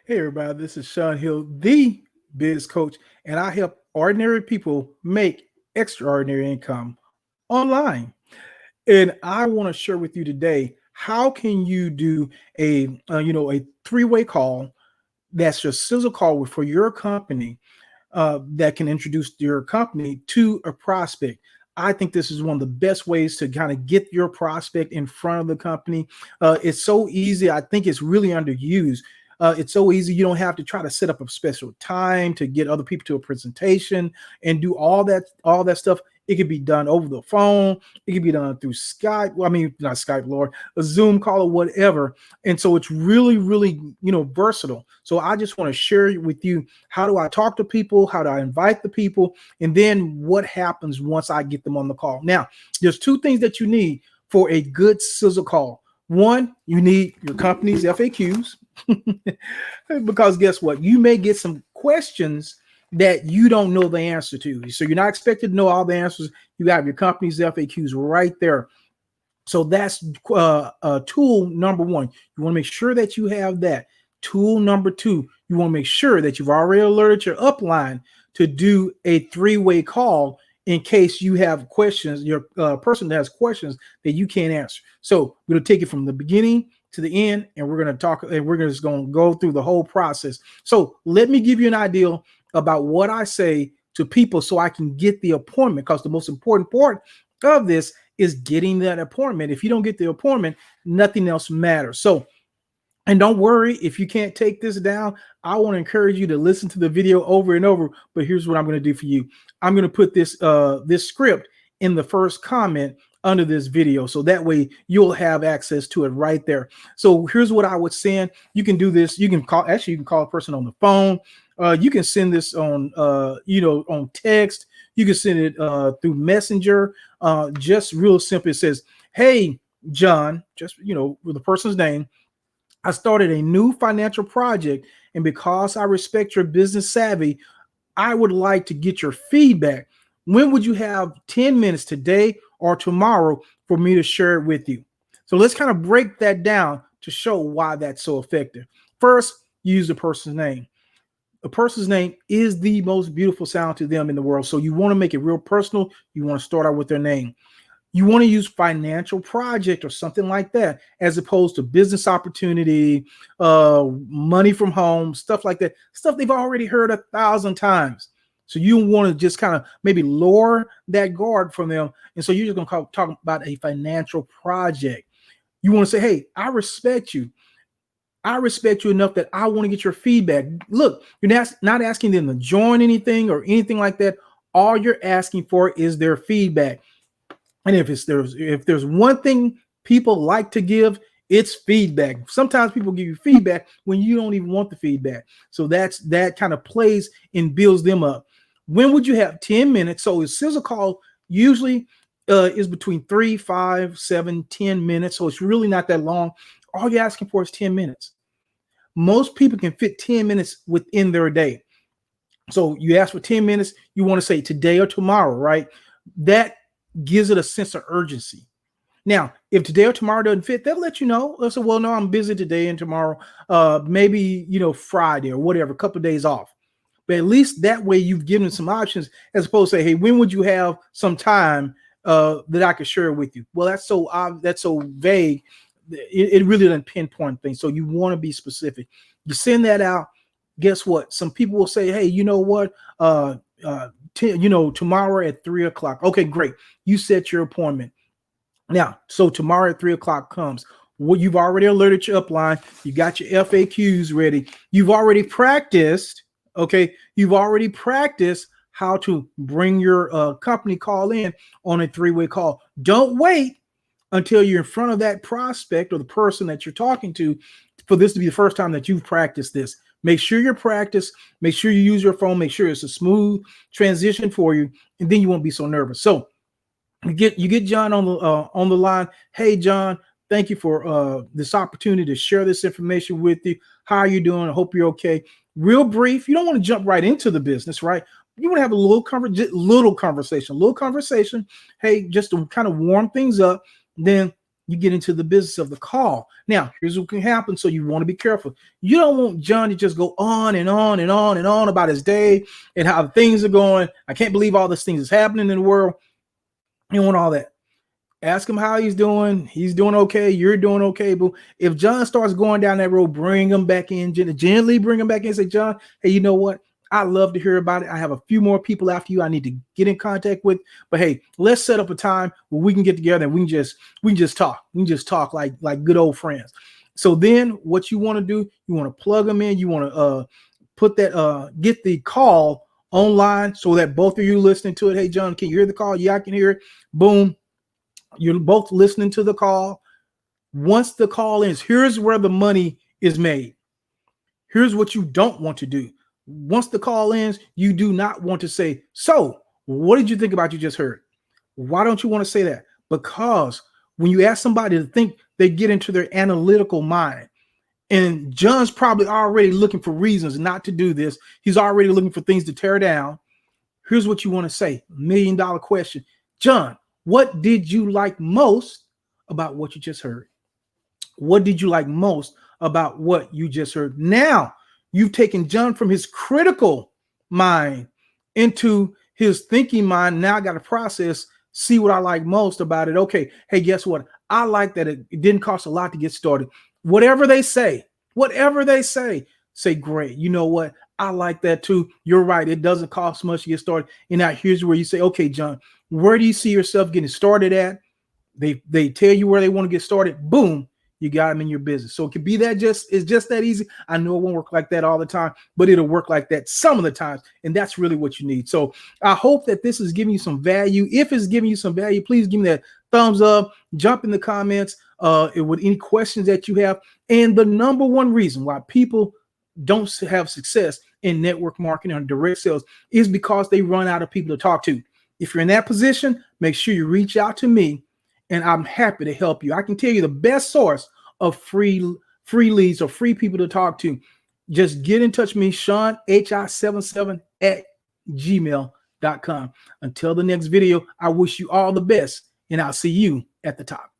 Hey, everybody, this is Sean Hill, the biz coach, and I help ordinary people make extraordinary income online. And I want to share with you today how can you do a three-way call that's your sizzle call for your company that can introduce your company to a prospect. I think this is one of the best ways to kind of get your prospect in front of the company. It's so easy. I think it's really underused. It's so easy. You don't have to try to set up a special time to get other people to a presentation and do all that stuff. It could be done over the phone. It could be done through Skype. Well, I mean, not Skype, Lord, a Zoom call or whatever. And so it's really, really, versatile. So I just want to share with you, how do I talk to people? How do I invite the people? And then what happens once I get them on the call? Now, there's two things that you need for a good sizzle call. One, you need your company's FAQs because guess what? You may get some questions that you don't know the answer to. So you're not expected to know all the answers. You have your company's FAQs right there. So that's tool number one. You want to make sure that you have that. Tool number two, you want to make sure that you've already alerted your upline to do a three-way call in case you have questions, your person that has questions that you can't answer. So we're going to take it from the beginning to the end, and we're going to talk, and we're just going to go through the whole process. So let me give you an idea about what I say to people so I can get the appointment, because the most important part of this is getting that appointment. If you don't get the appointment, nothing else matters. So, and don't worry if you can't take this down. I want to encourage you to listen to the video over and over. But here's what I'm going to do for you. I'm going to put this script in the first comment under this video, so that way you'll have access to it right there. So here's what I would send. You can do this. You can call a person on the phone. You can send this on on text. You can send it through Messenger. Just real simple. It says, "Hey, John," just with the person's name. "I started a new financial project, and because I respect your business savvy, I would like to get your feedback. When would you have 10 minutes today or tomorrow for me to share it with you?" So let's kind of break that down to show why that's so effective. First, use the person's name. A person's name is the most beautiful sound to them in the world. So you want to make it real personal. You want to start out with their name. You want to use financial project or something like that, as opposed to business opportunity, money from home, stuff like that, stuff they've already heard 1,000 times. So you want to just kind of maybe lower that guard from them. And so you're just going to talk about a financial project. You want to say, "Hey, I respect you. I respect you enough that I want to get your feedback." Look, you're not asking them to join anything or anything like that. All you're asking for is their feedback. And if there's one thing people like to give, it's feedback. Sometimes people give you feedback when you don't even want the feedback. So that kind of plays and builds them up. When would you have 10 minutes? So a sizzle call usually is between 3, 5, 7, 10 minutes. So it's really not that long. All you're asking for is 10 minutes. Most people can fit 10 minutes within their day. So you ask for 10 minutes, you want to say today or tomorrow, right? That gives it a sense of urgency. Now, if today or tomorrow doesn't fit, they'll let you know. They'll say, "Well, no, I'm busy today and tomorrow. Maybe, Friday or whatever, a couple of days off." But at least that way you've given them some options, as opposed to say, "Hey, when would you have some time that I could share with you?" Well, that's so vague. It really doesn't pinpoint things. So you want to be specific. You send that out. Guess what? Some people will say, "Hey, you know what? Tomorrow at 3 o'clock. Okay, great. You set your appointment. Now, so tomorrow at 3 o'clock comes. Well, you've already alerted your upline. You got your FAQs ready. You've already practiced. Okay, you've already practiced how to bring your company call in on a three-way call. Don't wait until you're in front of that prospect or the person that you're talking to for this to be the first time that you've practiced this. Make sure you practice. Make sure you use your phone. Make sure it's a smooth transition for you, and then you won't be so nervous. So you get John on the line. "Hey, John, thank you for this opportunity to share this information with you. How are you doing? I hope you're okay." Real brief. You don't want to jump right into the business, right? You want to have a little conversation. Hey, just to kind of warm things up. Then you get into the business of the call. Now, here's what can happen. So you want to be careful. You don't want John to just go on and on and on and on about his day and how things are going. I can't believe all these things is happening in the world. You don't want all that. Ask him how he's doing. He's doing okay. You're doing okay. But if John starts going down that road, bring him back in, gently bring him back in and say, John, hey, you know what? I love to hear about it. I have a few more people after you I need to get in contact with. But hey, let's set up a time where we can get together and we can just talk. We can just talk like good old friends. So then what you want to do, you want to plug them in. You want to put that get the call online so that both of you listening to it. Hey, John, can you hear the call? Yeah, I can hear it. Boom. You're both listening to the call. Once the call ends, here's where the money is made. Here's what you don't want to do. Once the call ends, you do not want to say, so what did you think about you just heard? Why don't you want to say that? Because when you ask somebody to think, they get into their analytical mind. And John's probably already looking for reasons not to do this. He's already looking for things to tear down. Here's what you want to say. $1 million question. John, what did you like most about what you just heard? What did you like most about what you just heard? Now you've taken John from his critical mind into his thinking mind. Now I got to process, see what I like most about it. Okay, hey, guess what? I like that it didn't cost a lot to get started. Whatever they say, say, great. You know what? I like that too. You're right. It doesn't cost much to get started. And now here's where you say, okay, John, where do you see yourself getting started at? They tell you where they want to get started. Boom, you got them in your business. So it could be that it's just that easy. I know it won't work like that all the time, but it'll work like that some of the times. And that's really what you need. So I hope that this is giving you some value. If it's giving you some value, please give me that thumbs up, jump in the comments with any questions that you have. And the number one reason why people don't have success in network marketing or direct sales is because they run out of people to talk to. If you're in that position, make sure you reach out to me and I'm happy to help you. I can tell you the best source of free leads or free people to talk to. Just get in touch with me, Sean, HI77 at gmail.com. Until the next video, I wish you all the best and I'll see you at the top.